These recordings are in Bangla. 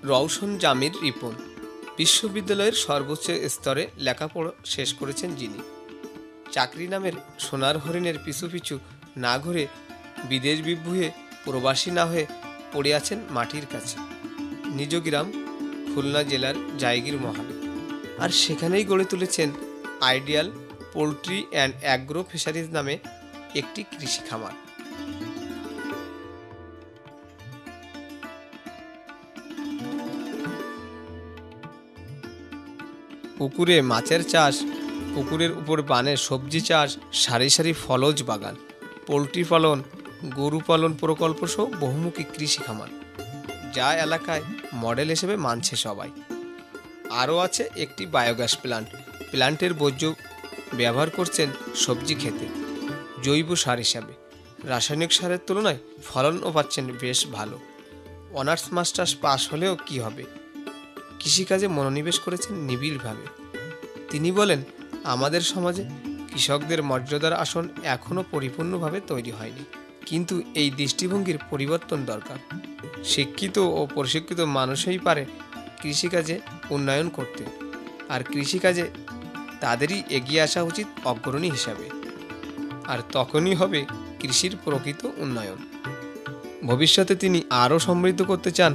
রওশন জামির রিপন বিশ্ববিদ্যালয়ের সর্বোচ্চ স্তরে লেখাপড়া শেষ করেছেন যিনি। চাকরি নামের সোনার হরিণের পিছু পিছু না ঘুরে বিদেশ বিভুঁয়ে প্রবাসী না হয়ে পড়ে আছেন মাটির কাছে, নিজ গ্রাম খুলনা জেলার জায়গির মহালে। আর সেখানেই গড়ে তুলেছেন ideal poultry and agro fisheries নামে একটি কৃষি খামার। পুকুরে মাছের চাষ, পুকুরের উপর বানের সবজি চাষ, সারি সারি ফলজ বাগান, পোলট্রি পালন, গরু পালন প্রকল্প সহ বহুমুখী কৃষি খামার, যা এলাকায় মডেল হিসেবে মানছে সবাই। আরও আছে একটি বায়োগ্যাস প্ল্যান্ট। প্ল্যান্টের বর্জ্য ব্যবহার করছেন সবজি খেতে জৈব সার হিসাবে। রাসায়নিক সারের তুলনায় ফলনও পাচ্ছেন বেশ ভালো। অনার্স মাস্টার্স পাস হলেও কি হবে, কৃষিকাজে মনোনিবেশ করেছেন নিবিড়ভাবে। তিনি বলেন, আমাদের সমাজে কৃষকদের মর্যাদার আসন এখনও পরিপূর্ণভাবে তৈরি হয়নি, কিন্তু এই দৃষ্টিভঙ্গির পরিবর্তন দরকার। শিক্ষিত ও প্রশিক্ষিত মানুষই পারে কৃষিকাজে উন্নয়ন করতে, আর কৃষিকাজে তাদেরই এগিয়ে আসা উচিত অগ্রণী হিসাবে। আর তখনই হবে কৃষির প্রকৃত উন্নয়ন। ভবিষ্যতে তিনি আরও সমৃদ্ধ করতে চান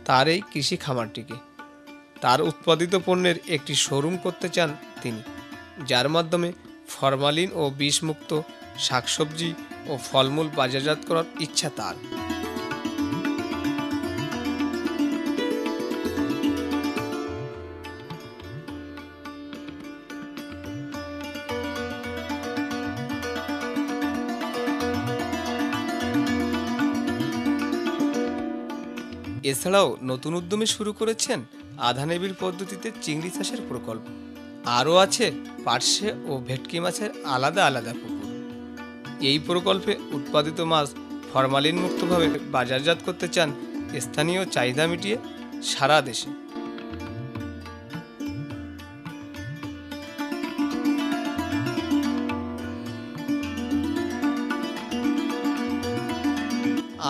তার এই কৃষি খামারটিকে। তার উৎপাদিত পণ্যের একটি শোরুম করতে চান তিনি, যার মাধ্যমে ফরমালিন ও বিষমুক্ত শাকসবজি ও ফলমূল বাজারজাত করার ইচ্ছা তার। এছাড়াও নতুন উদ্যমে শুরু করেছেন আধা নিবিড় পদ্ধতিতে চিংড়ি চাষের প্রকল্প। আরও আছে পার্শে ও ভেটকি মাছের আলাদা আলাদা পুকুর। এই প্রকল্পে উৎপাদিত মাছ ফরমালিন মুক্তভাবে বাজারজাত করতে চান, স্থানীয় চাহিদা মিটিয়ে সারা দেশে।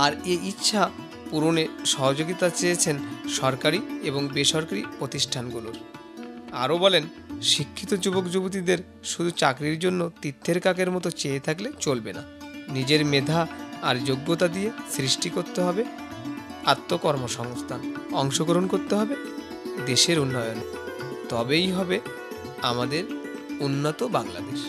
আর এই ইচ্ছা পূরণে সহযোগিতা চেয়েছেন সরকারি এবং বেসরকারি প্রতিষ্ঠানগুলোর। আরও বলেন, শিক্ষিত যুবক যুবতীদের শুধু চাকরির জন্য তীর্থের কাকের মতো চেয়ে থাকলে চলবে না। নিজের মেধা আর যোগ্যতা দিয়ে সৃষ্টি করতে হবে আত্মকর্মসংস্থান, অংশগ্রহণ করতে হবে দেশের উন্নয়নে। তবেই হবে আমাদের উন্নত বাংলাদেশ।